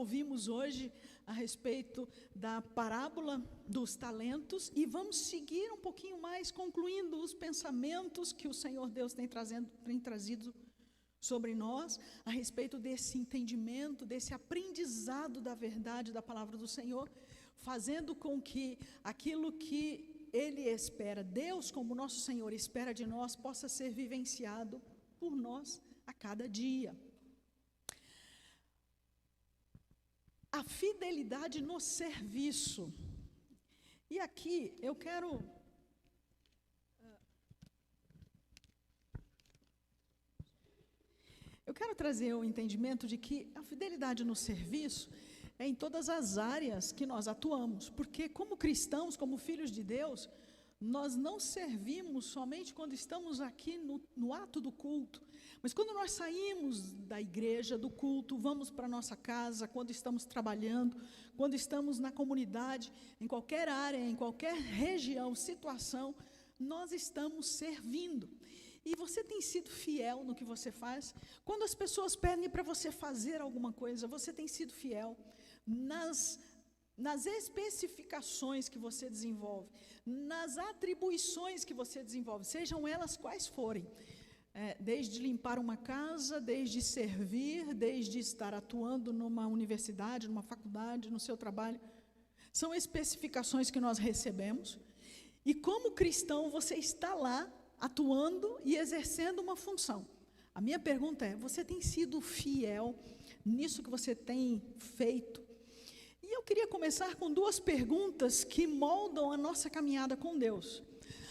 ouvimos hoje a respeito da parábola dos talentos e vamos seguir um pouquinho mais, concluindo os pensamentos que o Senhor Deus tem trazido sobre nós, a respeito desse entendimento, desse aprendizado da verdade da palavra do Senhor, fazendo com que aquilo que Ele espera, Deus como nosso Senhor espera de nós, possa ser vivenciado por nós a cada dia. A fidelidade no serviço. E aqui eu quero trazer o entendimento de que a fidelidade no serviço é em todas as áreas que nós atuamos, porque como cristãos, como filhos de Deus, nós não servimos somente quando estamos aqui no ato do culto, mas quando nós saímos da igreja, do culto, vamos para a nossa casa, quando estamos trabalhando, quando estamos na comunidade, em qualquer área, em qualquer região, situação, nós estamos servindo. E você tem sido fiel no que você faz? Quando as pessoas pedem para você fazer alguma coisa, você tem sido fiel nas especificações que você desenvolve, nas atribuições que você desenvolve, sejam elas quais forem, desde limpar uma casa, desde servir, desde estar atuando numa universidade, numa faculdade, no seu trabalho, são especificações que nós recebemos, e como cristão você está lá, atuando e exercendo uma função. A minha pergunta é, você tem sido fiel nisso que você tem feito? E eu queria começar com duas perguntas que moldam a nossa caminhada com Deus.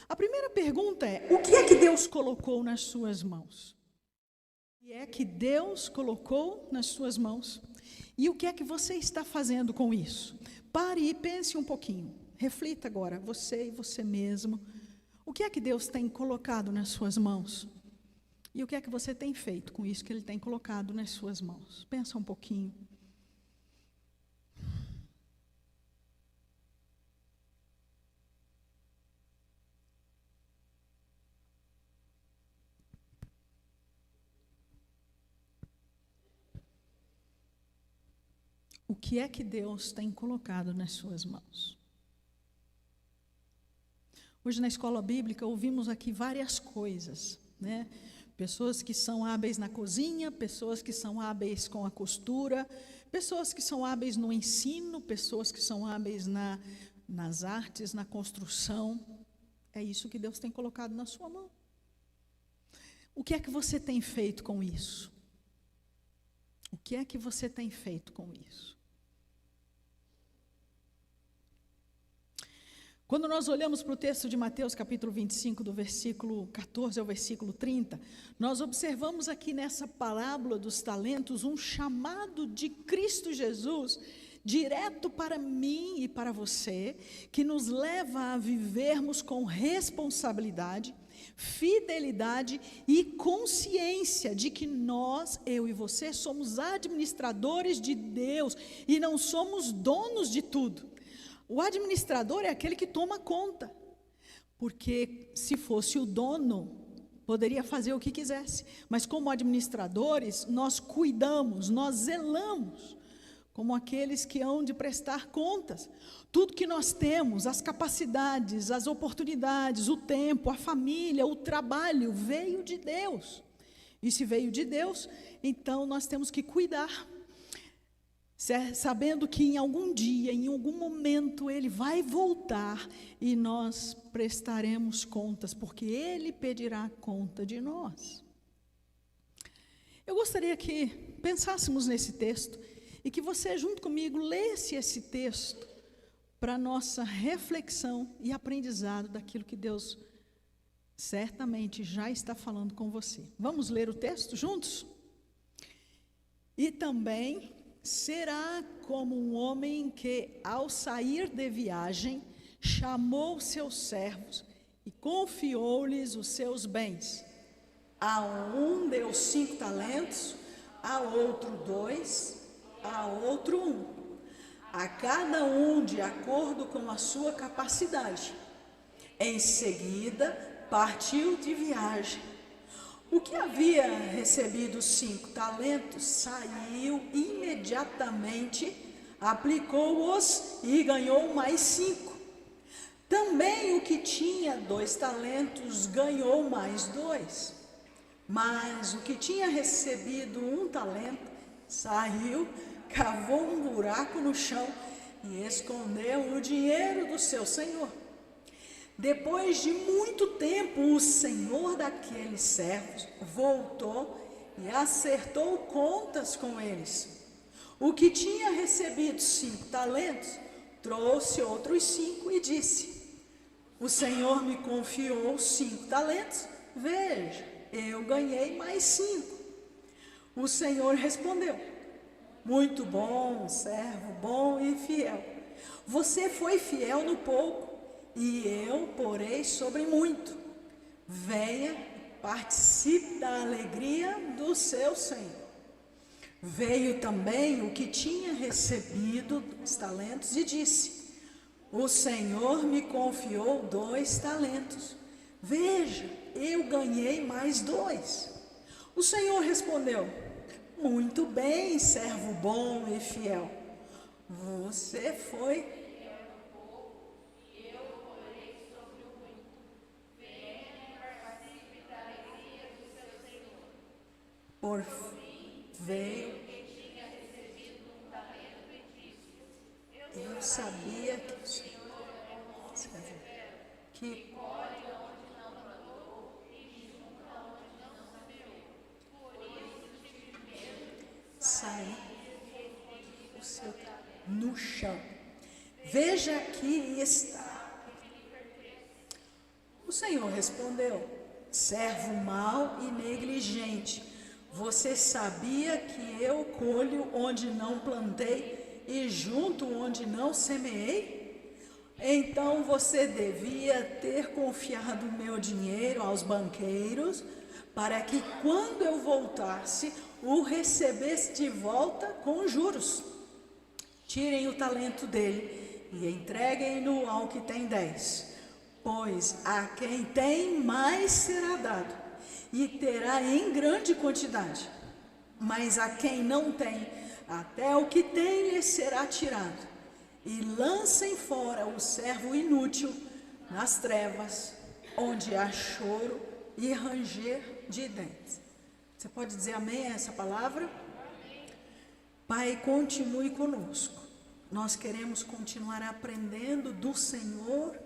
A primeira pergunta é, o que é que Deus colocou nas suas mãos? O que é que Deus colocou nas suas mãos? E o que é que você está fazendo com isso? Pare e pense um pouquinho. Reflita agora, você e você mesmo. O que é que Deus tem colocado nas suas mãos? E o que é que você tem feito com isso que Ele tem colocado nas suas mãos? Pensa um pouquinho. O que é que Deus tem colocado nas suas mãos? Hoje na escola bíblica ouvimos aqui várias coisas, né? Pessoas que são hábeis na cozinha, pessoas que são hábeis com a costura, pessoas que são hábeis no ensino, pessoas que são hábeis nas artes, na construção. É isso que Deus tem colocado na sua mão. O que é que você tem feito com isso? O que é que você tem feito com isso? Quando nós olhamos para o texto de Mateus capítulo 25, do versículo 14 ao versículo 30, nós observamos aqui nessa parábola dos talentos um chamado de Cristo Jesus, direto para mim e para você, que nos leva a vivermos com responsabilidade, fidelidade e consciência de que nós, eu e você, somos administradores de Deus e não somos donos de tudo. O administrador é aquele que toma conta, porque se fosse o dono, poderia fazer o que quisesse, mas como administradores, nós cuidamos, nós zelamos, como aqueles que hão de prestar contas. Tudo que nós temos, as capacidades, as oportunidades, o tempo, a família, o trabalho, veio de Deus. E se veio de Deus, então nós temos que cuidar, sabendo que em algum dia, em algum momento, Ele vai voltar e nós prestaremos contas, porque Ele pedirá conta de nós. Eu gostaria que pensássemos nesse texto e que você, junto comigo, lesse esse texto para nossa reflexão e aprendizado daquilo que Deus certamente já está falando com você. Vamos ler o texto juntos? E também será como um homem que, ao sair de viagem, chamou seus servos e confiou-lhes os seus bens. A um deu 5 talentos, a outro 2, a outro 1. A cada um de acordo com a sua capacidade. Em seguida, partiu de viagem. O que havia recebido 5 talentos saiu imediatamente, aplicou-os e ganhou mais 5. Também o que tinha 2 talentos ganhou mais 2. Mas o que tinha recebido 1 talento saiu, cavou um buraco no chão e escondeu o dinheiro do seu senhor. Depois de muito tempo, o senhor daqueles servos voltou e acertou contas com eles. O que tinha recebido 5 talentos trouxe outros 5 e disse: o senhor me confiou 5 talentos, veja, eu ganhei mais 5. O senhor respondeu: muito bom, servo bom e fiel. Você foi fiel no pouco, e eu porei sobre muito. Venha, participe da alegria do seu Senhor. Veio também o que tinha recebido 2 talentos e disse: o Senhor me confiou 2 talentos. Veja, eu ganhei mais 2. O Senhor respondeu: muito bem, servo bom e fiel. Você foi por veio. Eu sabia que saí o seu no chão. Veja, aqui está. O Senhor respondeu: servo mau e negligente, você sabia que eu colho onde não plantei e junto onde não semeei? Então você devia ter confiado meu dinheiro aos banqueiros, para que quando eu voltasse, o recebesse de volta com juros. Tirem o talento dele e entreguem-no ao que tem 10, pois a quem tem mais será dado, e terá em grande quantidade. Mas a quem não tem, até o que tem lhe será tirado. E lancem fora o servo inútil nas trevas, onde há choro e ranger de dentes. Você pode dizer amém a essa palavra? Pai, continue conosco. Nós queremos continuar aprendendo do Senhor,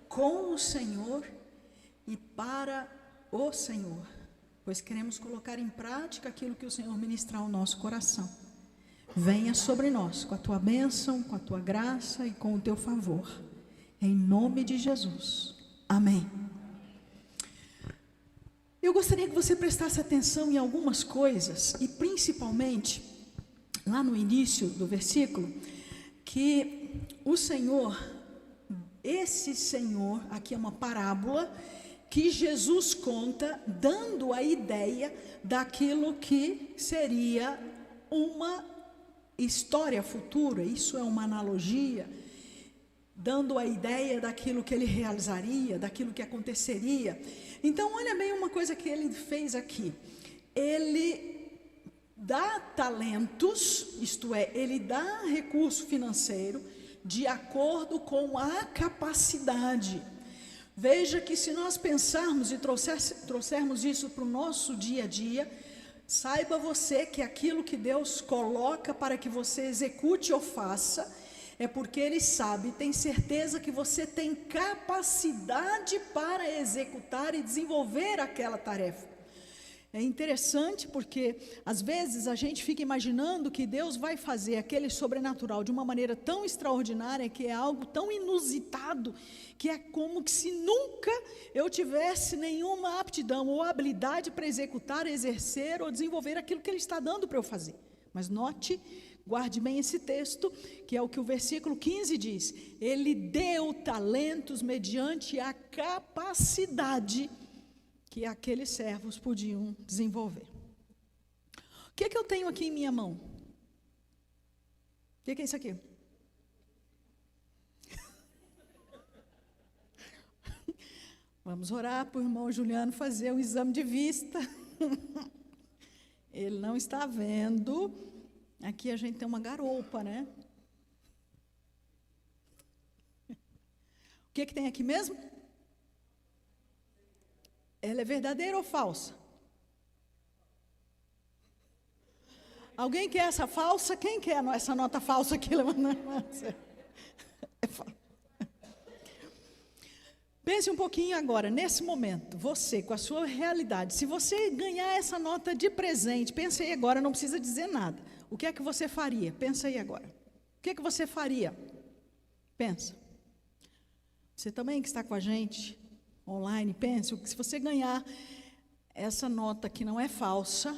com o Senhor e para o Senhor, pois queremos colocar em prática aquilo que o Senhor ministrar ao nosso coração. Venha sobre nós com a tua bênção, com a tua graça e com o teu favor, em nome de Jesus, amém. Eu gostaria que você prestasse atenção em algumas coisas, e principalmente, lá no início do versículo, que o Senhor, esse Senhor, aqui é uma parábola, que Jesus conta, dando a ideia daquilo que seria uma história futura. Isso é uma analogia, dando a ideia daquilo que ele realizaria, daquilo que aconteceria. Então, olha bem uma coisa que ele fez aqui. Ele dá talentos, isto é, ele dá recurso financeiro de acordo com a capacidade. Veja que se nós pensarmos e trouxermos isso para o nosso dia a dia, saiba você que aquilo que Deus coloca para que você execute ou faça, é porque Ele sabe, tem certeza que você tem capacidade para executar e desenvolver aquela tarefa. É interessante porque, às vezes, a gente fica imaginando que Deus vai fazer aquele sobrenatural de uma maneira tão extraordinária, que é algo tão inusitado, que é como que se nunca eu tivesse nenhuma aptidão ou habilidade para executar, exercer ou desenvolver aquilo que Ele está dando para eu fazer. Mas note, guarde bem esse texto, que é o que o versículo 15 diz: Ele deu talentos mediante a capacidade que aqueles servos podiam desenvolver. O que é que eu tenho aqui em minha mão? O que é isso aqui? Vamos orar para o irmão Juliano fazer um exame de vista. Ele não está vendo. Aqui a gente tem uma garoupa, né? O que tem aqui mesmo? Ela é verdadeira ou falsa? Alguém quer essa falsa? Quem quer essa nota falsa aqui? É falsa. Pense um pouquinho agora, nesse momento, você, com a sua realidade, se você ganhar essa nota de presente, pensa aí agora, não precisa dizer nada. O que é que você faria? Pensa aí agora. O que é que você faria? Pensa. Você também que está com a gente, online, pense, se você ganhar essa nota que não é falsa,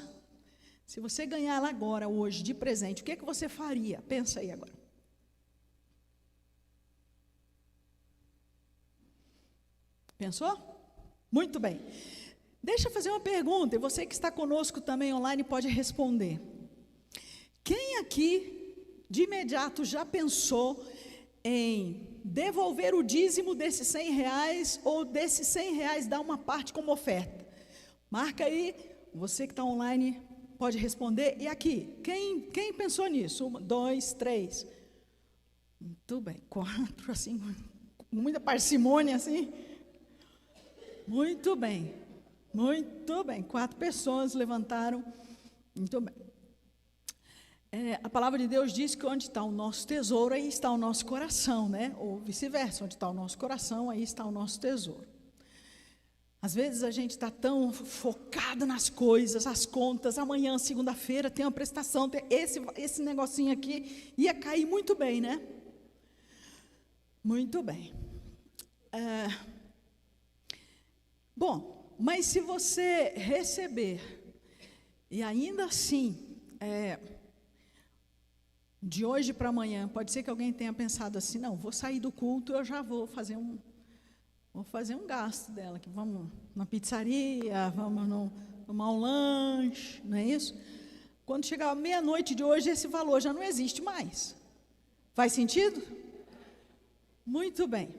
se você ganhar ela agora, hoje, de presente, o que é que você faria? Pensa aí agora. Pensou? Muito bem. Deixa eu fazer uma pergunta, e você que está conosco também online pode responder. Quem aqui, de imediato, já pensou em devolver o dízimo desses R$100 ou desses R$100 dar uma parte como oferta? Marca aí, você que está online pode responder. E aqui, quem pensou nisso? 1, 2, 3. Muito bem, 4, assim, com muita parcimônia, assim. Muito bem, muito bem. 4 pessoas levantaram. Muito bem. A palavra de Deus diz que onde está o nosso tesouro, aí está o nosso coração, né? Ou vice-versa, onde está o nosso coração, aí está o nosso tesouro. Às vezes a gente está tão focado nas coisas, as contas, amanhã, segunda-feira, tem uma prestação, tem esse negocinho aqui, ia cair muito bem, né? Muito bem. Bom, mas se você receber, e ainda assim, de hoje para amanhã, pode ser que alguém tenha pensado assim, não, vou sair do culto, eu já vou fazer um gasto dela, que vamos na pizzaria, vamos tomar um lanche, não é isso? Quando chegar a meia-noite de hoje, esse valor já não existe mais. Faz sentido? Muito bem.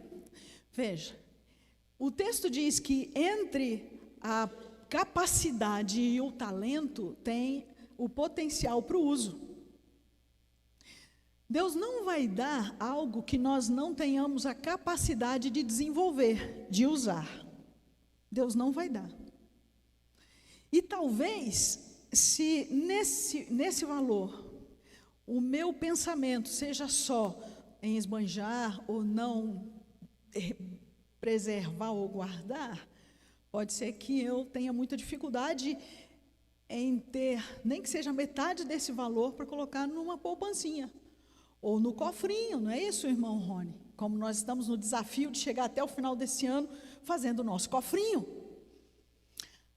Veja, o texto diz que entre a capacidade e o talento tem o potencial para o uso. Deus não vai dar algo que nós não tenhamos a capacidade de desenvolver, de usar. Deus não vai dar. E talvez, se nesse valor, o meu pensamento seja só em esbanjar ou não preservar ou guardar, pode ser que eu tenha muita dificuldade em ter, nem que seja metade desse valor, para colocar numa poupancinha. Ou no cofrinho, não é isso, irmão Rony? Como nós estamos no desafio de chegar até o final desse ano fazendo o nosso cofrinho.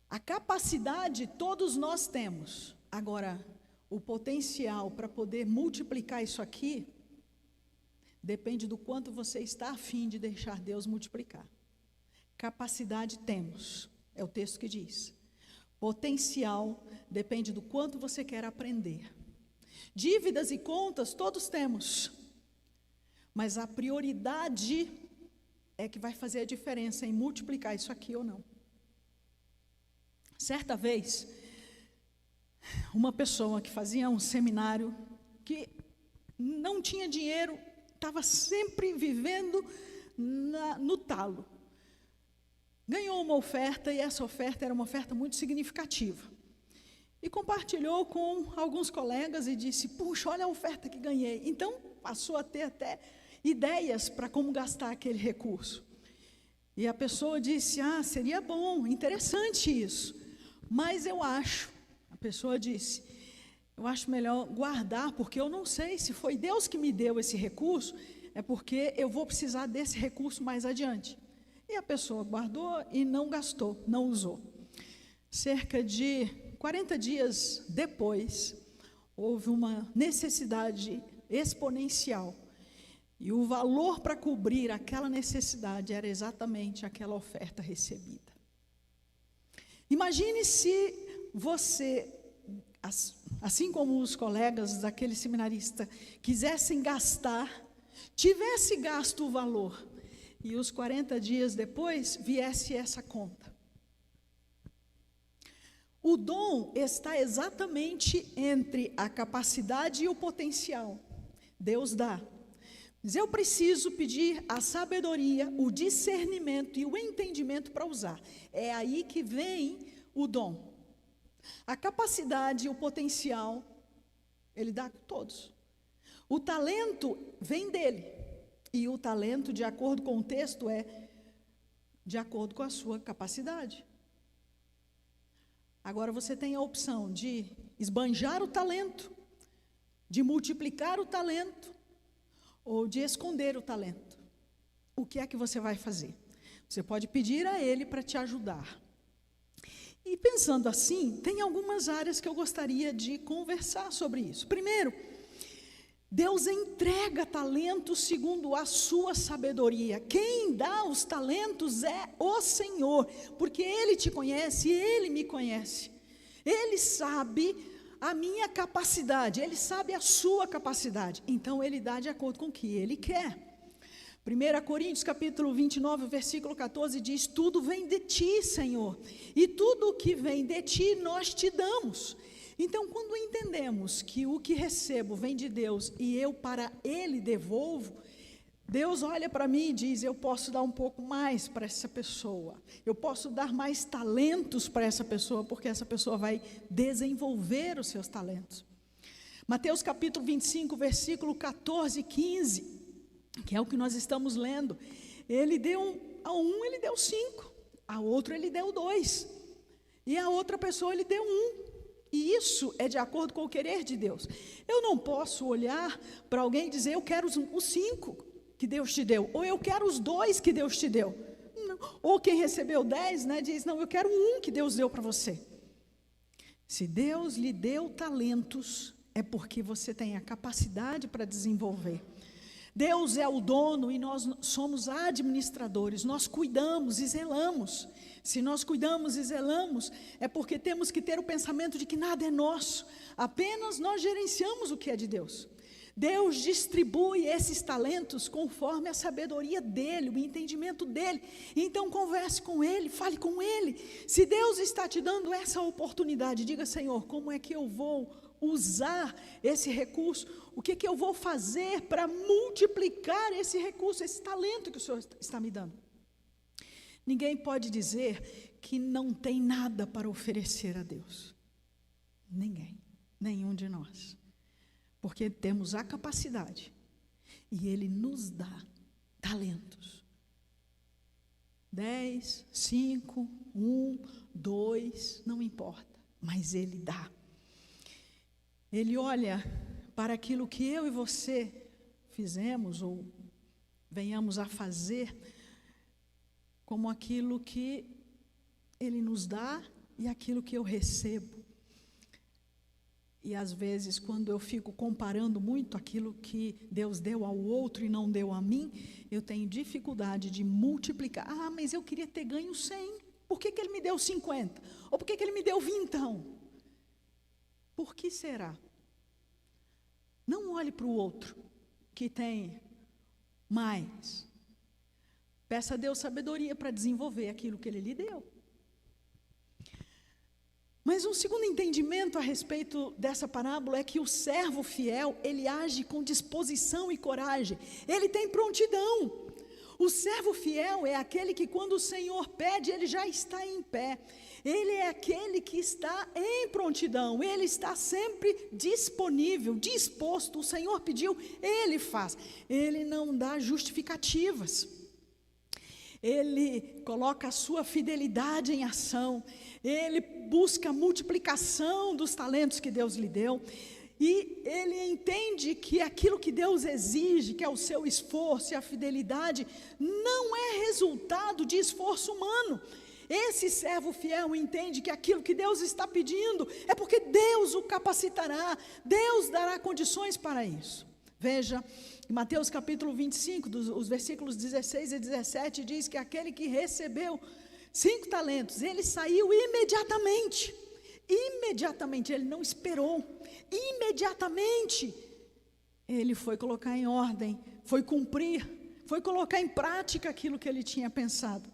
A capacidade todos nós temos. Agora, o potencial para poder multiplicar isso aqui depende do quanto você está a fim de deixar Deus multiplicar. Capacidade temos, é o texto que diz. Potencial depende do quanto você quer aprender. Dívidas e contas todos temos, mas a prioridade é que vai fazer a diferença em multiplicar isso aqui ou não. Certa vez, uma pessoa que fazia um seminário, que não tinha dinheiro, estava sempre vivendo no talo, ganhou uma oferta, e essa oferta era uma oferta muito significativa. E compartilhou com alguns colegas e disse, puxa, olha a oferta que ganhei. Então, passou a ter até ideias para como gastar aquele recurso. E a pessoa disse, seria bom, interessante isso. Mas a pessoa disse, eu acho melhor guardar, porque eu não sei se foi Deus que me deu esse recurso, é porque eu vou precisar desse recurso mais adiante. E a pessoa guardou e não gastou, não usou. Cerca de 40 dias depois, houve uma necessidade exponencial. E o valor para cobrir aquela necessidade era exatamente aquela oferta recebida. Imagine se você, assim como os colegas daquele seminarista, quisessem gastar, tivesse gasto o valor, e os 40 dias depois viesse essa conta. O dom está exatamente entre a capacidade e o potencial. Deus dá. Mas eu preciso pedir a sabedoria, o discernimento e o entendimento para usar. É aí que vem o dom. A capacidade e o potencial, Ele dá a todos. O talento vem dele. E o talento, de acordo com o texto, é de acordo com a sua capacidade. Agora você tem a opção de esbanjar o talento, de multiplicar o talento, ou de esconder o talento. O que é que você vai fazer? Você pode pedir a Ele para te ajudar. E pensando assim, tem algumas áreas que eu gostaria de conversar sobre isso. Primeiro, Deus entrega talentos segundo a sua sabedoria. Quem dá os talentos é o Senhor, porque Ele te conhece e Ele me conhece. Ele sabe a minha capacidade, Ele sabe a sua capacidade. Então Ele dá de acordo com o que Ele quer. 1 Coríntios capítulo 29, versículo 14 diz: tudo vem de ti, Senhor, e tudo o que vem de ti nós te damos. Então, quando entendemos que o que recebo vem de Deus e eu para Ele devolvo, Deus olha para mim e diz: eu posso dar um pouco mais para essa pessoa, eu posso dar mais talentos para essa pessoa, porque essa pessoa vai desenvolver os seus talentos. Mateus capítulo 25, versículo 14 e 15, que é o que nós estamos lendo, Ele deu a um, Ele deu 5, a outro Ele deu 2, e a outra pessoa Ele deu 1. E isso é de acordo com o querer de Deus. Eu não posso olhar para alguém e dizer: eu quero os 5 que Deus te deu, ou eu quero os 2 que Deus te deu. Não. Ou quem recebeu 10, diz: não, eu quero 1 que Deus deu para você. Se Deus lhe deu talentos, é porque você tem a capacidade para desenvolver. Deus é o dono e nós somos administradores, nós cuidamos e zelamos. Se nós cuidamos e zelamos, é porque temos que ter o pensamento de que nada é nosso, apenas nós gerenciamos o que é de Deus. Deus distribui esses talentos conforme a sabedoria dEle, o entendimento dEle. Então converse com Ele, fale com Ele. Se Deus está te dando essa oportunidade, diga: Senhor, como é que eu vou usar esse recurso? O que eu vou fazer para multiplicar esse recurso, esse talento que o Senhor está me dando? Ninguém pode dizer que não tem nada para oferecer a Deus. Ninguém, nenhum de nós. Porque temos a capacidade e Ele nos dá talentos. 10, 5, 1, 2, não importa, mas Ele dá. Ele olha para aquilo que eu e você fizemos ou venhamos a fazer como aquilo que Ele nos dá e aquilo que eu recebo. E às vezes, quando eu fico comparando muito aquilo que Deus deu ao outro e não deu a mim, eu tenho dificuldade de multiplicar. Ah, mas eu queria ter ganho 100. Por que Ele me deu 50? Ou por que Ele me deu 20? Por que será? Não olhe para o outro que tem mais. Peça a Deus sabedoria para desenvolver aquilo que Ele lhe deu. Mas um segundo entendimento a respeito dessa parábola é que o servo fiel, ele age com disposição e coragem. Ele tem prontidão. O servo fiel é aquele que, quando o Senhor pede, ele já está em pé. Ele é aquele que está em prontidão, ele está sempre disponível, disposto. O Senhor pediu, ele faz. Ele não dá justificativas. Ele coloca a sua fidelidade em ação. Ele busca a multiplicação dos talentos que Deus lhe deu. E ele entende que aquilo que Deus exige, que é o seu esforço e a fidelidade, não é resultado de esforço humano. Esse servo fiel entende que aquilo que Deus está pedindo é porque Deus o capacitará, Deus dará condições para isso. Veja, em Mateus capítulo 25, os versículos 16 e 17, diz que aquele que recebeu 5 talentos, ele saiu imediatamente. Imediatamente, ele não esperou. Imediatamente, ele foi colocar em ordem, foi cumprir, foi colocar em prática aquilo que ele tinha pensado.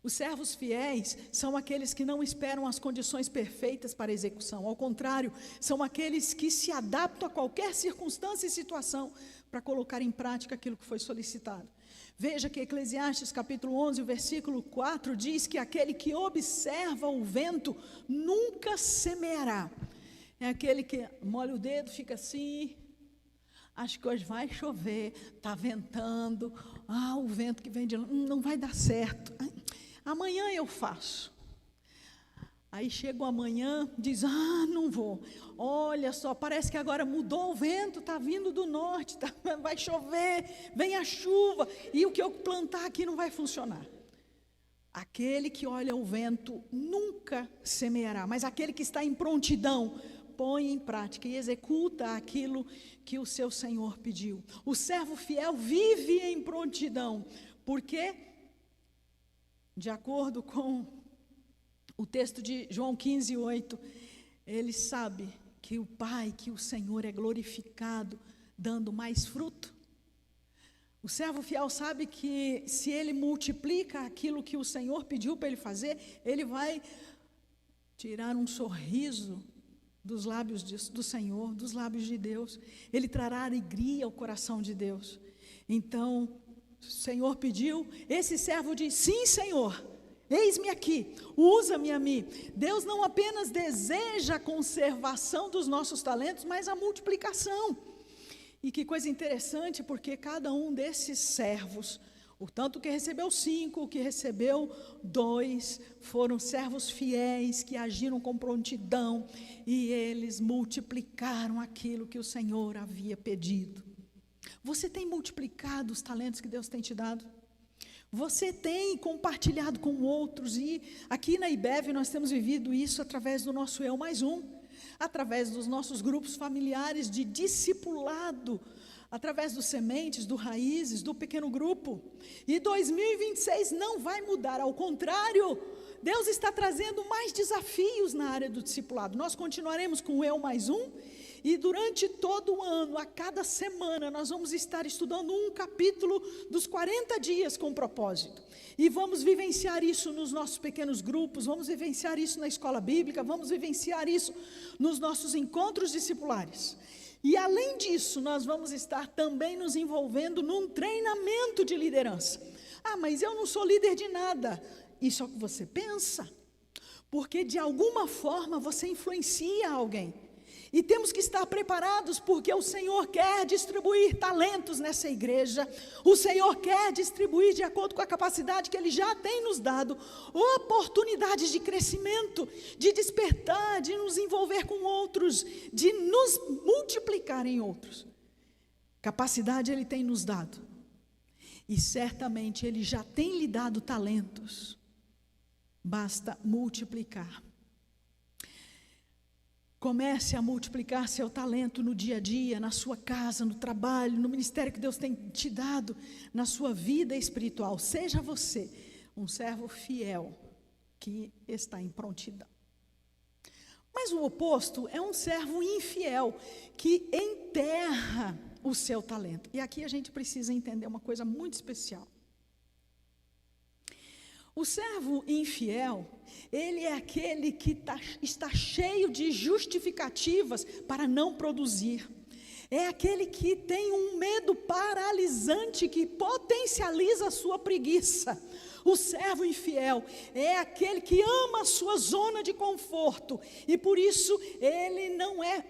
Os servos fiéis são aqueles que não esperam as condições perfeitas para a execução. Ao contrário, são aqueles que se adaptam a qualquer circunstância e situação para colocar em prática aquilo que foi solicitado. Veja que Eclesiastes capítulo 11, o versículo 4 diz que aquele que observa o vento nunca semeará. É aquele que molha o dedo, fica assim, acho que hoje vai chover, está ventando, o vento que vem de lá, não vai dar certo. Amanhã eu faço. Aí chega o amanhã, diz, não vou. Olha só, parece que agora mudou o vento, está vindo do norte, vai chover, vem a chuva, e o que eu plantar aqui não vai funcionar. Aquele que olha o vento nunca semeará, mas aquele que está em prontidão, põe em prática e executa aquilo que o seu Senhor pediu. O servo fiel vive em prontidão, porque de acordo com o texto de João 15, 8, ele sabe que o Pai, que o Senhor é glorificado, dando mais fruto. O servo fiel sabe que se ele multiplica aquilo que o Senhor pediu para ele fazer, ele vai tirar um sorriso dos lábios do Senhor, dos lábios de Deus. Ele trará alegria ao coração de Deus. Então, o Senhor pediu, esse servo diz, sim, Senhor, eis-me aqui, usa-me a mim. Deus não apenas deseja a conservação dos nossos talentos, mas a multiplicação. E que coisa interessante, porque cada um desses servos, o tanto que recebeu 5, o que recebeu 2, foram servos fiéis que agiram com prontidão e eles multiplicaram aquilo que o Senhor havia pedido. Você tem multiplicado os talentos que Deus tem te dado? Você tem compartilhado com outros? E aqui na IBEV nós temos vivido isso através do nosso Eu Mais Um, através dos nossos grupos familiares de discipulado, através dos sementes, do raízes, do pequeno grupo. E 2026 não vai mudar, ao contrário, Deus está trazendo mais desafios na área do discipulado. Nós continuaremos com o Eu Mais Um, e durante todo o ano, a cada semana, nós vamos estar estudando um capítulo dos 40 dias com propósito. E vamos vivenciar isso nos nossos pequenos grupos, vamos vivenciar isso na escola bíblica, vamos vivenciar isso nos nossos encontros discipulares. E além disso, nós vamos estar também nos envolvendo num treinamento de liderança. Mas eu não sou líder de nada. Isso é o que você pensa? Porque de alguma forma você influencia alguém. E temos que estar preparados, porque o Senhor quer distribuir talentos nessa igreja. O Senhor quer distribuir, de acordo com a capacidade que Ele já tem nos dado, oportunidades de crescimento, de despertar, de nos envolver com outros, de nos multiplicar em outros. Capacidade Ele tem nos dado. E certamente Ele já tem lhe dado talentos. Basta multiplicar. Comece a multiplicar seu talento no dia a dia, na sua casa, no trabalho, no ministério que Deus tem te dado, na sua vida espiritual. Seja você um servo fiel que está em prontidão. Mas o oposto é um servo infiel que enterra o seu talento. E aqui a gente precisa entender uma coisa muito especial. O servo infiel, ele é aquele que está cheio de justificativas para não produzir. É aquele que tem um medo paralisante que potencializa a sua preguiça. O servo infiel é aquele que ama a sua zona de conforto e por isso ele não é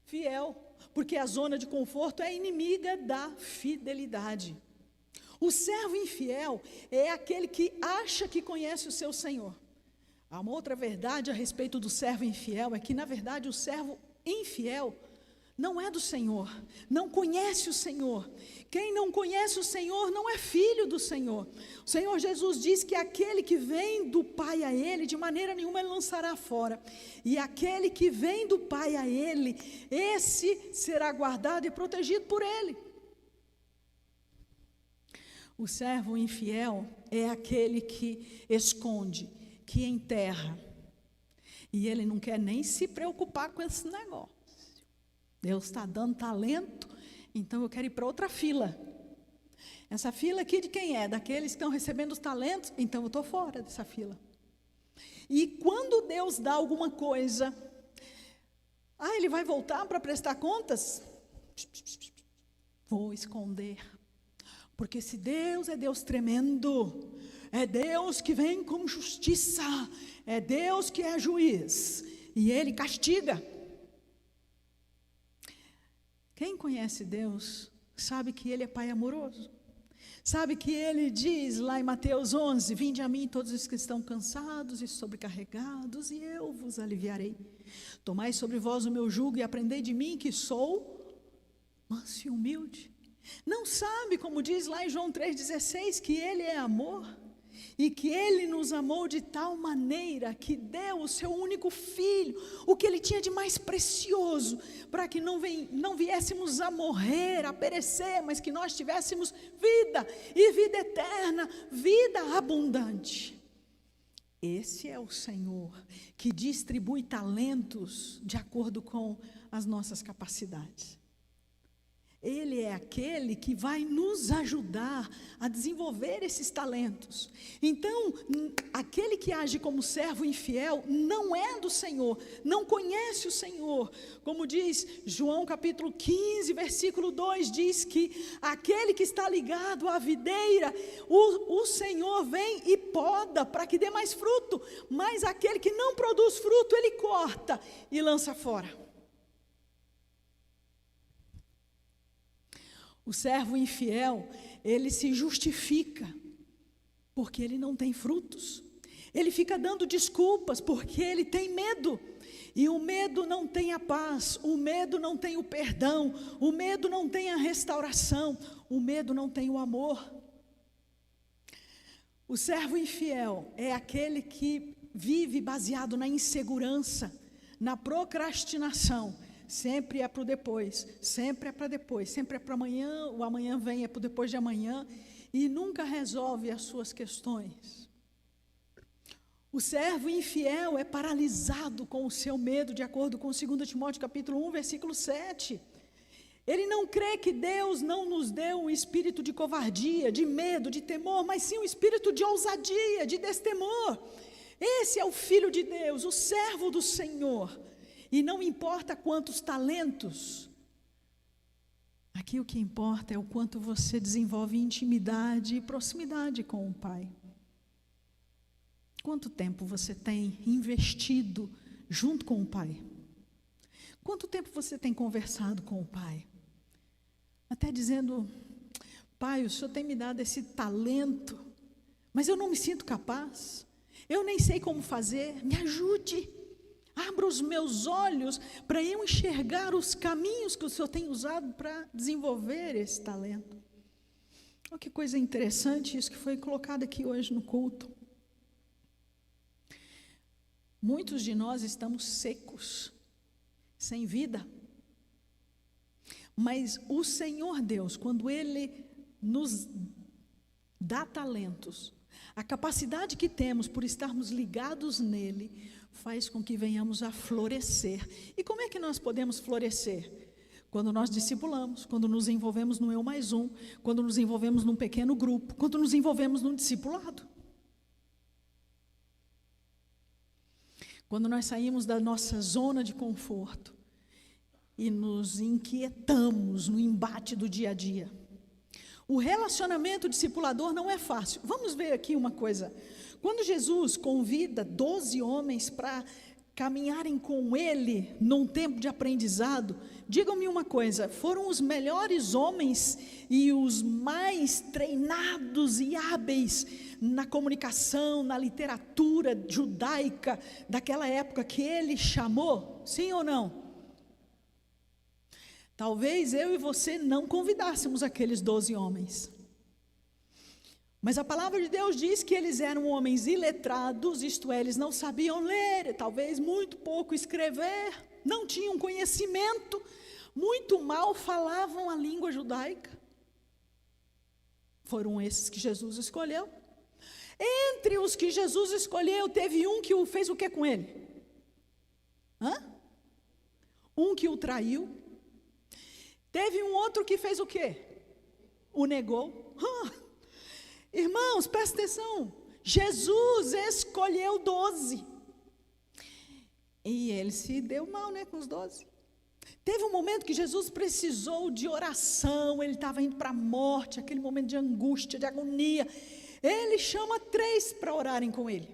fiel, porque a zona de conforto é inimiga da fidelidade. O servo infiel é aquele que acha que conhece o seu Senhor. Há uma outra verdade a respeito do servo infiel, é que na verdade o servo infiel não é do Senhor, não conhece o Senhor. Quem não conhece o Senhor não é filho do Senhor. O Senhor Jesus diz que aquele que vem do Pai a Ele, de maneira nenhuma Ele lançará fora. E aquele que vem do Pai a Ele, esse será guardado e protegido por Ele. O servo infiel é aquele que esconde, que enterra. E ele não quer nem se preocupar com esse negócio. Deus está dando talento, então eu quero ir para outra fila. Essa fila aqui de quem é? Daqueles que estão recebendo os talentos? Então eu estou fora dessa fila. E quando Deus dá alguma coisa, ele vai voltar para prestar contas? Vou esconder. Porque se Deus é Deus tremendo, é Deus que vem com justiça, é Deus que é juiz, e Ele castiga. Quem conhece Deus, sabe que Ele é Pai amoroso. Sabe que Ele diz lá em Mateus 11, vinde a mim todos os que estão cansados e sobrecarregados, e eu vos aliviarei. Tomai sobre vós o meu jugo e aprendei de mim, que sou manso e humilde. Não sabe, como diz lá em João 3,16, que Ele é amor? E que Ele nos amou de tal maneira que deu o seu único filho, o que Ele tinha de mais precioso, para que não viéssemos a morrer, a perecer, mas que nós tivéssemos vida, e vida eterna, vida abundante. Esse é o Senhor que distribui talentos de acordo com as nossas capacidades. Ele é aquele que vai nos ajudar a desenvolver esses talentos. Então, aquele que age como servo infiel não é do Senhor, não conhece o Senhor. Como diz João capítulo 15, versículo 2, diz que aquele que está ligado à videira, o Senhor vem e poda para que dê mais fruto, mas aquele que não produz fruto, Ele corta e lança fora. O servo infiel, ele se justifica, porque ele não tem frutos. Ele fica dando desculpas, porque ele tem medo. E o medo não tem a paz, o medo não tem o perdão, o medo não tem a restauração, o medo não tem o amor. O servo infiel é aquele que vive baseado na insegurança, na procrastinação. Sempre é para o depois, sempre é para depois, sempre é para amanhã, o amanhã vem é para o depois de amanhã, e nunca resolve as suas questões. O servo infiel é paralisado com o seu medo, de acordo com 2 Timóteo capítulo 1, versículo 7. Ele não crê que Deus não nos deu um espírito de covardia, de medo, de temor, mas sim um espírito de ousadia, de destemor. Esse é o Filho de Deus, o servo do Senhor. E não importa quantos talentos, aqui o que importa é o quanto você desenvolve intimidade e proximidade com o Pai. Quanto tempo você tem investido junto com o Pai? Quanto tempo você tem conversado com o Pai? Até dizendo, Pai, o Senhor tem me dado esse talento, mas eu não me sinto capaz, eu nem sei como fazer, me ajude. Abra os meus olhos para eu enxergar os caminhos que o Senhor tem usado para desenvolver esse talento. Olha que coisa interessante isso que foi colocado aqui hoje no culto. Muitos de nós estamos secos, sem vida. Mas o Senhor Deus, quando Ele nos dá talentos, a capacidade que temos por estarmos ligados nele, faz com que venhamos a florescer. E como é que nós podemos florescer? Quando nós discipulamos, quando nos envolvemos no Eu Mais Um, quando nos envolvemos num pequeno grupo, quando nos envolvemos num discipulado. Quando nós saímos da nossa zona de conforto e nos inquietamos no embate do dia a dia. O relacionamento discipulador não é fácil. Vamos ver aqui uma coisa. Quando Jesus convida 12 homens para caminharem com Ele num tempo de aprendizado, digam-me uma coisa, foram os melhores homens e os mais treinados e hábeis na comunicação, na literatura judaica daquela época que Ele chamou? Sim ou não? Talvez eu e você não convidássemos aqueles 12 homens. Mas a palavra de Deus diz que eles eram homens iletrados, isto é, eles não sabiam ler, talvez muito pouco escrever, não tinham conhecimento, muito mal falavam a língua judaica. Foram esses que Jesus escolheu. Entre os que Jesus escolheu, teve um que fez o que com ele? Um que o traiu. Teve um outro que fez o quê? o negou. Irmãos, presta atenção. Jesus escolheu 12. E ele se deu mal, com os 12. Teve um momento que Jesus precisou de oração, ele estava indo para a morte, aquele momento de angústia, de agonia. Ele chama 3 para orarem com ele.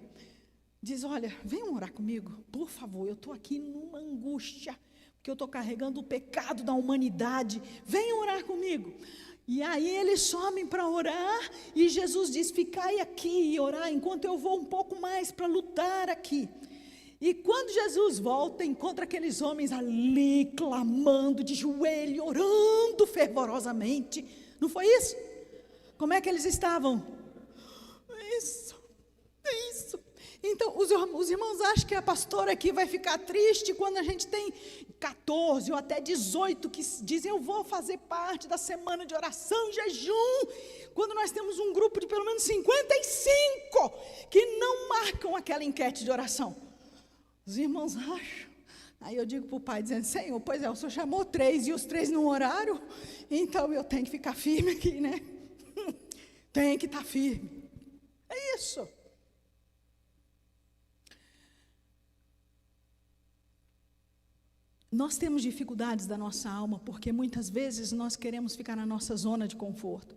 Diz, olha, venham orar comigo, por favor, eu estou aqui numa angústia, porque eu estou carregando o pecado da humanidade, venham orar comigo. E aí eles somem para orar, e Jesus diz, ficai aqui e orar, enquanto eu vou um pouco mais para lutar aqui. E quando Jesus volta, encontra aqueles homens ali, clamando de joelho, orando fervorosamente. Não foi isso? Como é que eles estavam? Isso. Então, os irmãos acham que a pastora aqui vai ficar triste quando a gente tem 14 ou até 18 que dizem, eu vou fazer parte da semana de oração e jejum, quando nós temos um grupo de pelo menos 55 que não marcam aquela enquete de oração. Os irmãos acham. Aí eu digo para o pai, dizendo, Senhor, pois é, o senhor chamou 3 e os 3 não oraram, então eu tenho que ficar firme aqui, né? Tem que estar firme. É isso. Nós temos dificuldades da nossa alma, porque muitas vezes nós queremos ficar na nossa zona de conforto.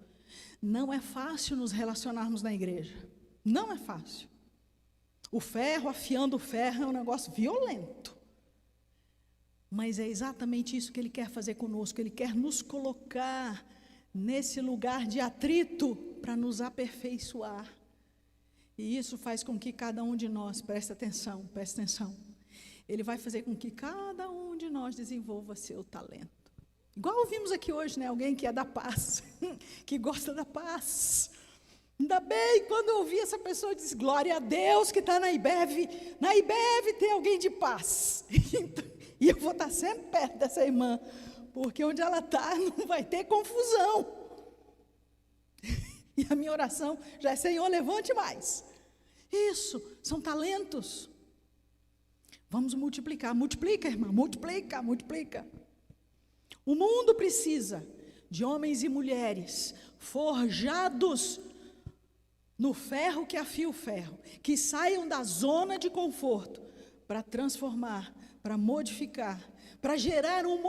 Não é fácil nos relacionarmos na igreja. Não é fácil. O ferro afiando o ferro é um negócio violento. Mas é exatamente isso que Ele quer fazer conosco. Ele quer nos colocar nesse lugar de atrito para nos aperfeiçoar. E isso faz com que cada um de nós, preste atenção, Ele vai fazer com que cada um de nós desenvolva seu talento. Igual ouvimos aqui hoje, alguém que é da paz, que gosta da paz. Ainda bem, quando eu ouvi essa pessoa, diz, glória a Deus que está na IBEV. Na IBEV tem alguém de paz. E eu vou estar sempre perto dessa irmã, porque onde ela está não vai ter confusão. E a minha oração já é, Senhor, levante mais. Isso, são talentos. Vamos multiplicar. Multiplica, irmã, multiplica. O mundo precisa de homens e mulheres forjados no ferro que afia o ferro, que saiam da zona de conforto para transformar, para modificar, para gerar um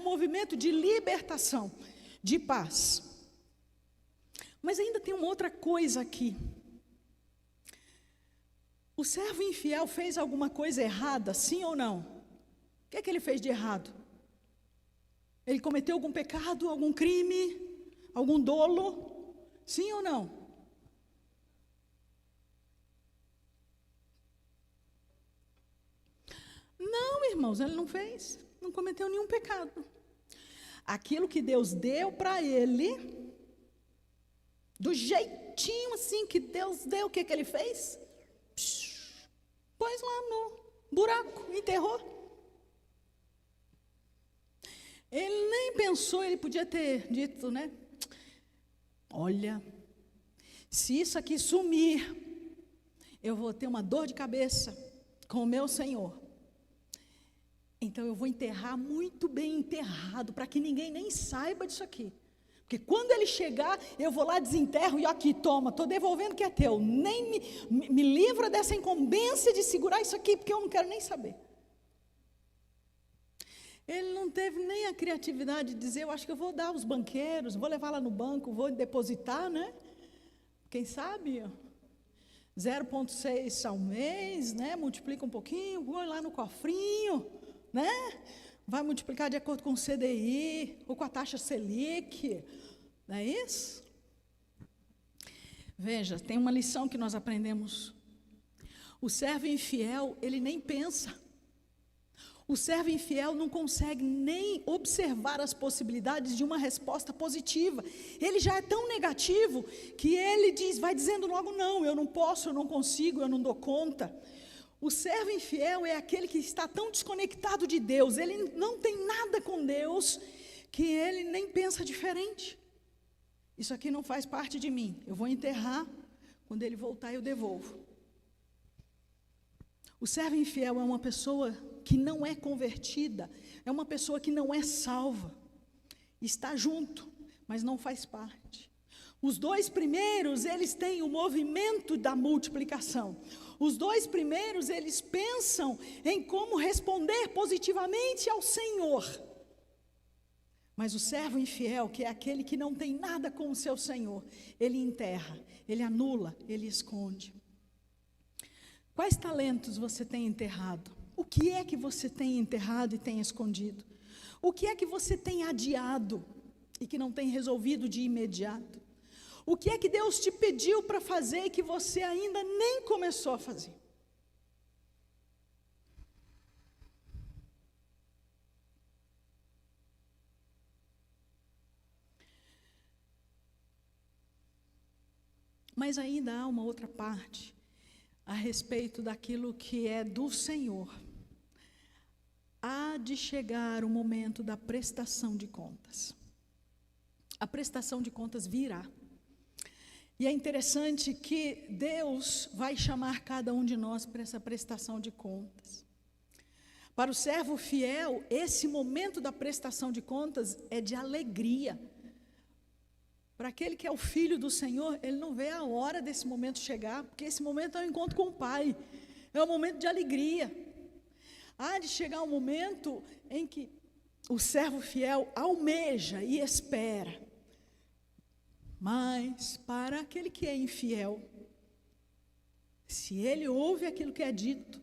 movimento de libertação, de paz. Mas ainda tem uma outra coisa aqui. O servo infiel fez alguma coisa errada, sim ou não? O que é que ele fez de errado? Ele cometeu algum pecado, algum crime, algum dolo? Sim ou não? Não, irmãos, ele não fez. Não cometeu nenhum pecado. Aquilo que Deus deu para ele, do jeitinho assim que Deus deu, o que ele fez? Pôs lá no buraco, enterrou. Ele nem pensou, ele podia ter dito, olha, se isso aqui sumir, eu vou ter uma dor de cabeça com o meu Senhor. Então eu vou enterrar muito bem enterrado, para que ninguém nem saiba disso aqui. Porque quando ele chegar, eu vou lá, desenterro e aqui, toma, estou devolvendo que é teu. Nem me livra dessa incumbência de segurar isso aqui, porque eu não quero nem saber. Ele não teve nem a criatividade de dizer, eu acho que eu vou dar aos banqueiros, vou levar lá no banco, vou depositar, Quem sabe, 0,6 ao mês, multiplica um pouquinho, vou lá no cofrinho, vai multiplicar de acordo com o CDI, ou com a taxa Selic, não é isso? Veja, tem uma lição que nós aprendemos. O servo infiel, ele nem pensa. O servo infiel não consegue nem observar as possibilidades de uma resposta positiva. Ele já é tão negativo que ele vai dizendo logo, não, eu não posso, eu não consigo, eu não dou conta. O servo infiel é aquele que está tão desconectado de Deus, ele não tem nada com Deus, que ele nem pensa diferente. Isso aqui não faz parte de mim, eu vou enterrar, quando ele voltar eu devolvo. O servo infiel é uma pessoa que não é convertida, é uma pessoa que não é salva, está junto, mas não faz parte. Os dois primeiros, eles têm o movimento da multiplicação. Os dois primeiros, eles pensam em como responder positivamente ao Senhor. Mas o servo infiel, que é aquele que não tem nada com o seu Senhor, ele enterra, ele anula, ele esconde. Quais talentos você tem enterrado? O que é que você tem enterrado e tem escondido? O que é que você tem adiado e que não tem resolvido de imediato? O que é que Deus te pediu para fazer e que você ainda nem começou a fazer? Mas ainda há uma outra parte a respeito daquilo que é do Senhor. Há de chegar o momento da prestação de contas. A prestação de contas virá. E é interessante que Deus vai chamar cada um de nós para essa prestação de contas. Para o servo fiel, esse momento da prestação de contas é de alegria. Para aquele que é o filho do Senhor, ele não vê a hora desse momento chegar, porque esse momento é o encontro com o Pai, é um momento de alegria. Há de chegar um momento em que o servo fiel almeja e espera. Mas para aquele que é infiel, se ele ouve aquilo que é dito,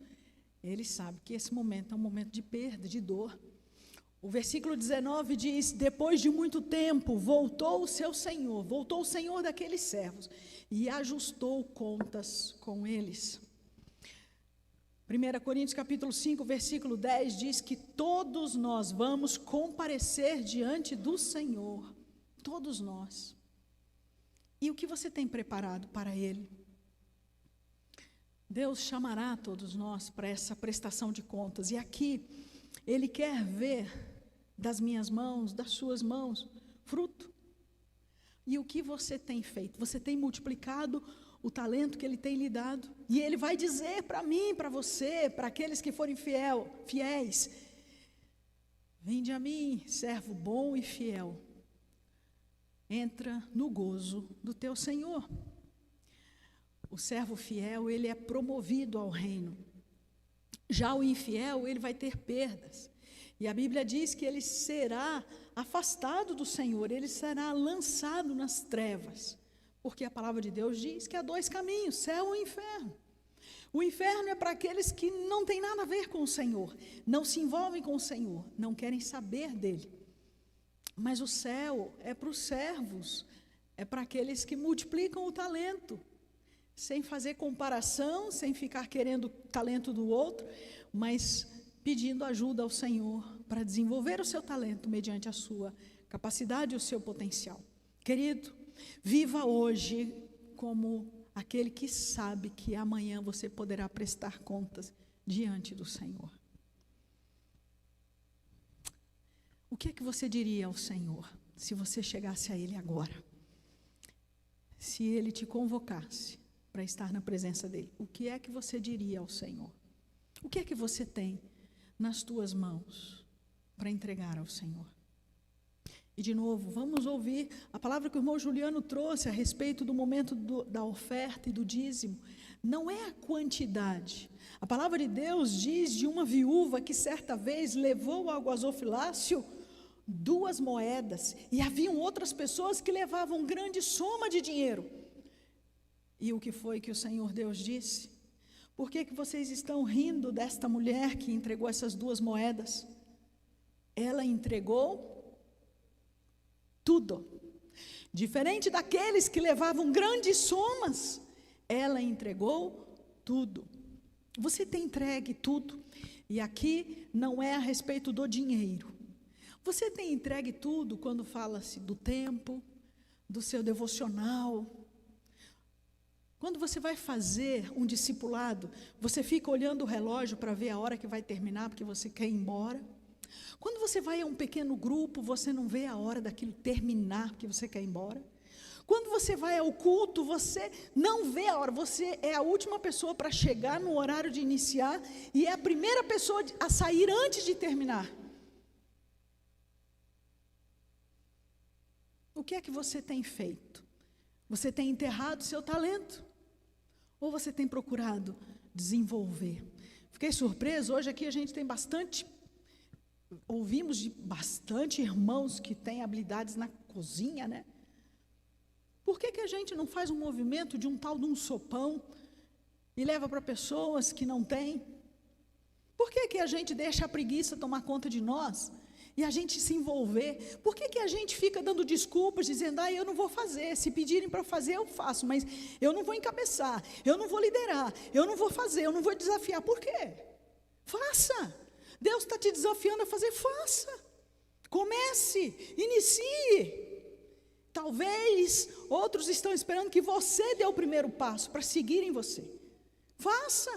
ele sabe que esse momento é um momento de perda, de dor. O versículo 19 diz: depois de muito tempo voltou o seu Senhor, voltou o Senhor daqueles servos e ajustou contas com eles. 1 Coríntios capítulo 5, versículo 10 diz que todos nós vamos comparecer diante do Senhor, todos nós. E o que você tem preparado para Ele? Deus chamará todos nós para essa prestação de contas. E aqui, Ele quer ver das minhas mãos, das suas mãos, fruto. E o que você tem feito? Você tem multiplicado o talento que Ele tem lhe dado? E Ele vai dizer para mim, para você, para aqueles que forem fiéis: vinde a mim, servo bom e fiel. Entra no gozo do teu Senhor. O servo fiel, ele é promovido ao reino. Já o infiel, ele vai ter perdas. E a Bíblia diz que ele será afastado do Senhor, ele será lançado nas trevas. Porque a palavra de Deus diz que há dois caminhos, céu e inferno. O inferno é para aqueles que não têm nada a ver com o Senhor, não se envolvem com o Senhor, não querem saber dele. Mas o céu é para os servos, é para aqueles que multiplicam o talento, sem fazer comparação, sem ficar querendo o talento do outro, mas pedindo ajuda ao Senhor para desenvolver o seu talento mediante a sua capacidade e o seu potencial. Querido, viva hoje como aquele que sabe que amanhã você poderá prestar contas diante do Senhor. O que é que você diria ao Senhor se você chegasse a Ele agora? Se Ele te convocasse para estar na presença dEle, o que é que você diria ao Senhor? O que é que você tem nas tuas mãos para entregar ao Senhor? E de novo, vamos ouvir a palavra que o irmão Juliano trouxe a respeito do momento da oferta e do dízimo. Não é a quantidade. A palavra de Deus diz de uma viúva que certa vez levou ao gasofilácio 2 moedas, e haviam outras pessoas que levavam grande soma de dinheiro. E o que foi que o Senhor Deus disse? Por que vocês estão rindo desta mulher que entregou essas 2 moedas? Ela entregou tudo. Diferente daqueles que levavam grandes somas, ela entregou tudo. Você tem entregue tudo? E aqui não é a respeito do dinheiro. Você tem entregue tudo quando fala-se do tempo, do seu devocional. Quando você vai fazer um discipulado, você fica olhando o relógio para ver a hora que vai terminar, porque você quer ir embora. Quando você vai a um pequeno grupo, você não vê a hora daquilo terminar, porque você quer ir embora. Quando você vai ao culto, você não vê a hora, você é a última pessoa para chegar no horário de iniciar e é a primeira pessoa a sair antes de terminar. O que é que você tem feito? Você tem enterrado seu talento? Ou você tem procurado desenvolver? Fiquei surpreso, hoje aqui a gente tem ouvimos de bastante irmãos que têm habilidades na cozinha, né? Por que a gente não faz um movimento de um tal de um sopão e leva para pessoas que não têm? Por que a gente deixa a preguiça tomar conta de nós e a gente se envolver? Por que a gente fica dando desculpas, dizendo, eu não vou fazer, se pedirem para fazer eu faço, mas eu não vou encabeçar, eu não vou liderar, eu não vou fazer, eu não vou desafiar? Por quê? Faça! Deus está te desafiando a fazer, faça! Comece, inicie! Talvez outros estão esperando que você dê o primeiro passo para seguirem você. Faça!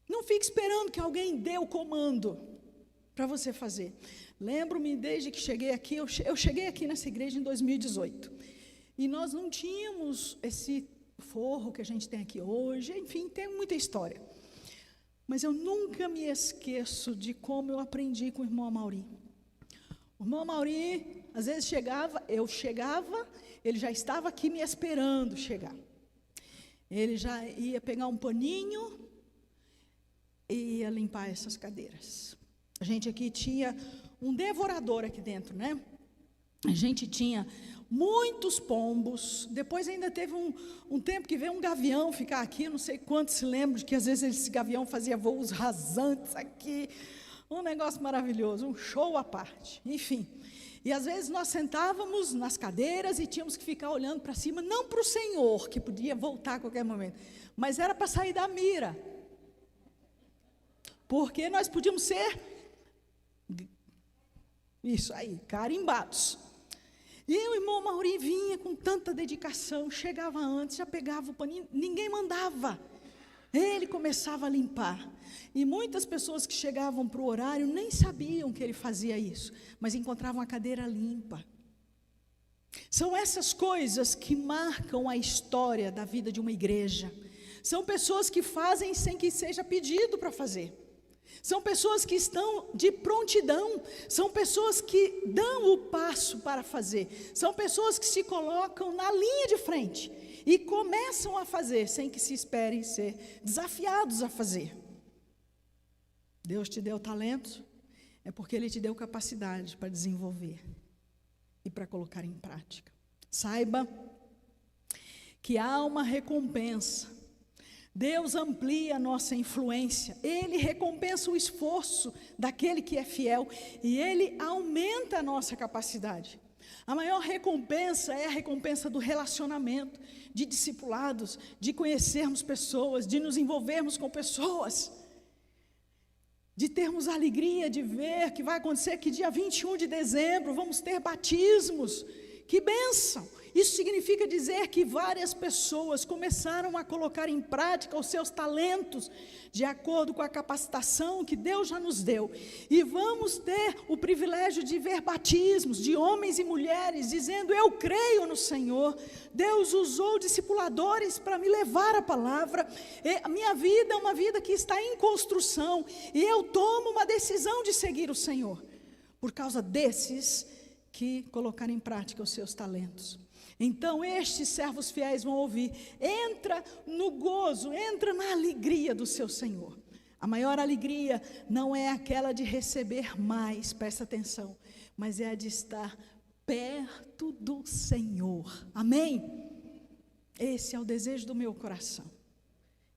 Não fique esperando que alguém dê o comando para você fazer. Lembro-me, desde que cheguei aqui, eu cheguei aqui nessa igreja em 2018. E nós não tínhamos esse forro que a gente tem aqui hoje, enfim, tem muita história. Mas eu nunca me esqueço de como eu aprendi com o irmão Amauri. O irmão Amauri, às vezes eu chegava, ele já estava aqui me esperando chegar. Ele já ia pegar um paninho e ia limpar essas cadeiras. A gente aqui tinha um devorador aqui dentro, né? A gente tinha muitos pombos. Depois ainda teve um tempo que veio um gavião ficar aqui, não sei quantos se lembram de que às vezes esse gavião fazia voos rasantes aqui. Um negócio maravilhoso, um show à parte, enfim. E às vezes nós sentávamos nas cadeiras e tínhamos que ficar olhando para cima, não para o Senhor, que podia voltar a qualquer momento, mas era para sair da mira. Porque nós podíamos ser, isso aí, carimbados. E o irmão Amauri vinha com tanta dedicação, chegava antes, já pegava o paninho, ninguém mandava. Ele começava a limpar. E muitas pessoas que chegavam para o horário nem sabiam que ele fazia isso, mas encontravam a cadeira limpa. São essas coisas que marcam a história da vida de uma igreja. São pessoas que fazem sem que seja pedido para fazer. São pessoas que estão de prontidão, são pessoas que dão o passo para fazer, são pessoas que se colocam na linha de frente e começam a fazer sem que se esperem ser desafiados a fazer. Deus te deu talento, é porque Ele te deu capacidade para desenvolver e para colocar em prática. Saiba que há uma recompensa. Deus amplia a nossa influência, Ele recompensa o esforço daquele que é fiel e Ele aumenta a nossa capacidade. A maior recompensa é a recompensa do relacionamento, de discipulados, de conhecermos pessoas, de nos envolvermos com pessoas, de termos a alegria de ver que vai acontecer que dia 21 de dezembro vamos ter batismos. Que bênção! Isso significa dizer que várias pessoas começaram a colocar em prática os seus talentos, de acordo com a capacitação que Deus já nos deu. E vamos ter o privilégio de ver batismos de homens e mulheres, dizendo, eu creio no Senhor. Deus usou discipuladores para me levar a palavra. A minha vida é uma vida que está em construção, e eu tomo uma decisão de seguir o Senhor, por causa desses que colocaram em prática os seus talentos. Então estes servos fiéis vão ouvir, entra no gozo, entra na alegria do seu Senhor. A maior alegria não é aquela de receber mais, presta atenção, mas é a de estar perto do Senhor. Amém? Esse é o desejo do meu coração.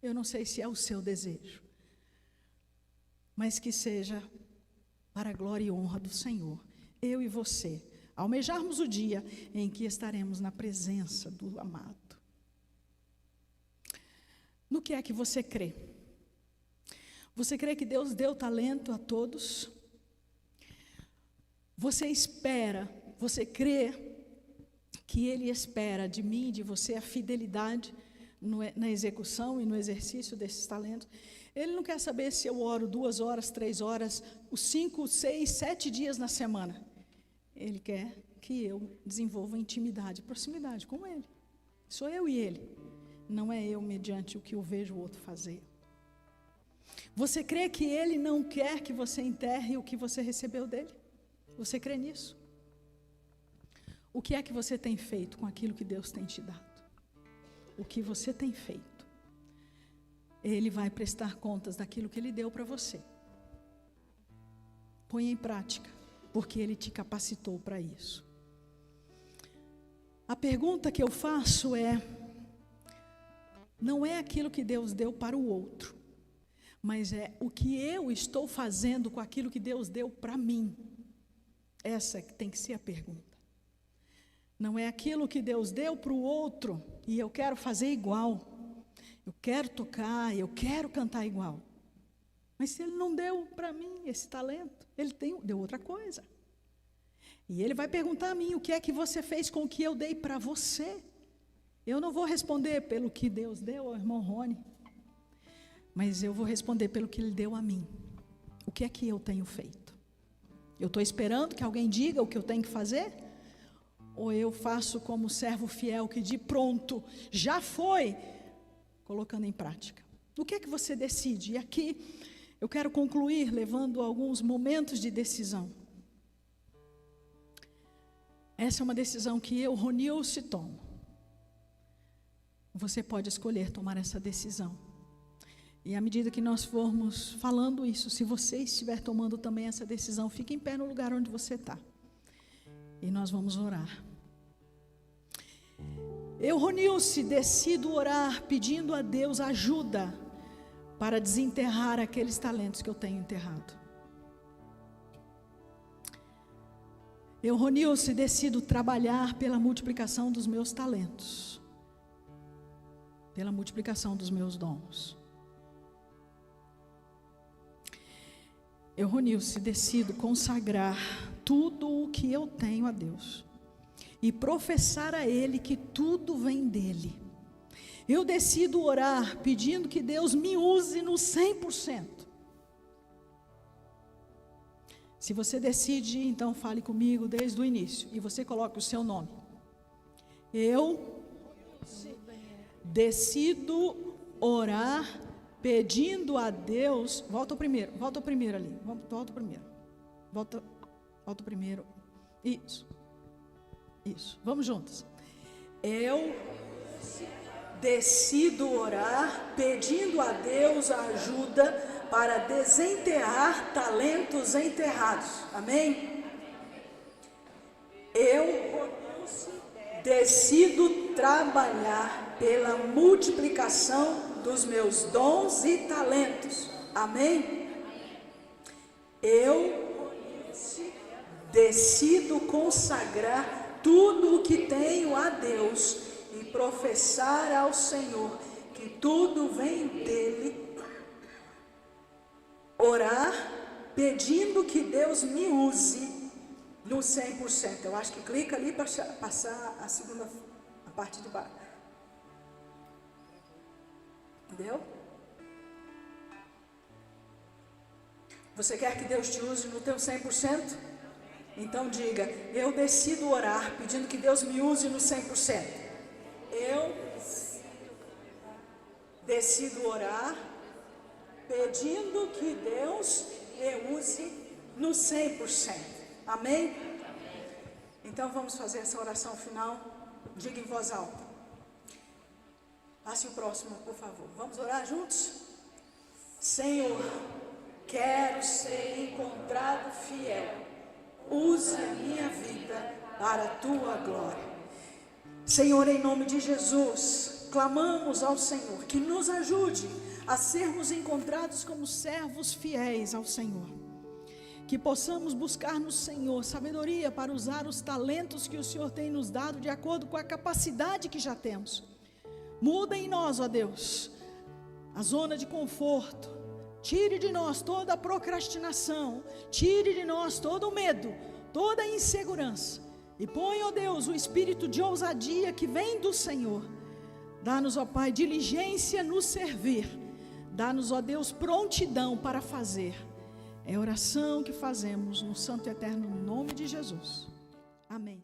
Eu não sei se é o seu desejo, mas que seja para a glória e honra do Senhor. Eu e você almejarmos o dia em que estaremos na presença do amado. No que é que você crê? Você crê que Deus deu talento a todos? Você espera, você crê que Ele espera de mim e de você a fidelidade na execução e no exercício desses talentos? Ele não quer saber se eu oro 2 horas, 3 horas, os 5, 6, 7 dias na semana. Ele quer que eu desenvolva intimidade, proximidade com Ele. Sou eu e Ele. Não é eu mediante o que eu vejo o outro fazer. Você crê que Ele não quer que você enterre o que você recebeu dele? Você crê nisso? O que é que você tem feito com aquilo que Deus tem te dado? O que você tem feito? Ele vai prestar contas daquilo que Ele deu para você. Põe em prática, porque Ele te capacitou para isso. A pergunta que eu faço é, não é aquilo que Deus deu para o outro, mas é o que eu estou fazendo com aquilo que Deus deu para mim. Essa tem que ser a pergunta. Não é aquilo que Deus deu para o outro e eu quero fazer igual. Eu quero tocar, eu quero cantar igual. Mas se Ele não deu para mim esse talento, Ele deu outra coisa. E Ele vai perguntar a mim, o que é que você fez com o que eu dei para você? Eu não vou responder pelo que Deus deu ao irmão Rony, mas eu vou responder pelo que Ele deu a mim. O que é que eu tenho feito? Eu estou esperando que alguém diga o que eu tenho que fazer? Ou eu faço como o servo fiel que diz, pronto, já foi, colocando em prática? O que é que você decide? E aqui eu quero concluir levando alguns momentos de decisão. Essa é uma decisão que eu, Ronilce, tomo. Você pode escolher tomar essa decisão. E à medida que nós formos falando isso, se você estiver tomando também essa decisão, fique em pé no lugar onde você está. E nós vamos orar. Eu, Ronilce, decido orar pedindo a Deus ajuda para desenterrar aqueles talentos que eu tenho enterrado. Eu, Ronilce, decido trabalhar pela multiplicação dos meus talentos, pela multiplicação dos meus dons. Eu, Ronilce, decido consagrar tudo o que eu tenho a Deus e professar a Ele que tudo vem dEle. Eu decido orar pedindo que Deus me use no 100%. Se você decide, então fale comigo desde o início e você coloca o seu nome. Eu decido orar pedindo a Deus, volta o primeiro ali, volta o primeiro, isso, vamos juntos. Eu decido orar pedindo a Deus ajuda para desenterrar talentos enterrados, amém? Eu decido trabalhar pela multiplicação dos meus dons e talentos, amém? Eu decido consagrar tudo o que tenho a Deus e professar ao Senhor que tudo vem dEle. Orar pedindo que Deus me use no 100%. Eu acho que clica ali para passar a parte de baixo. Entendeu? Você quer que Deus te use no teu 100%? Então diga, eu decido orar pedindo que Deus me use no 100%. Eu decido orar pedindo que Deus me use no 100%. Amém? Então vamos fazer essa oração final. Diga em voz alta. Passe o próximo, por favor. Vamos orar juntos? Senhor, quero ser encontrado fiel. Use a minha vida para a tua glória. Senhor, em nome de Jesus, clamamos ao Senhor que nos ajude a sermos encontrados como servos fiéis ao Senhor. Que possamos buscar no Senhor sabedoria para usar os talentos que o Senhor tem nos dado de acordo com a capacidade que já temos. Muda em nós, ó Deus, a zona de conforto. Tire de nós toda a procrastinação. Tire de nós todo o medo, toda a insegurança. E põe, ó Deus, o espírito de ousadia que vem do Senhor. Dá-nos, ó Pai, diligência no servir. Dá-nos, ó Deus, prontidão para fazer. É a oração que fazemos no santo e eterno nome de Jesus. Amém.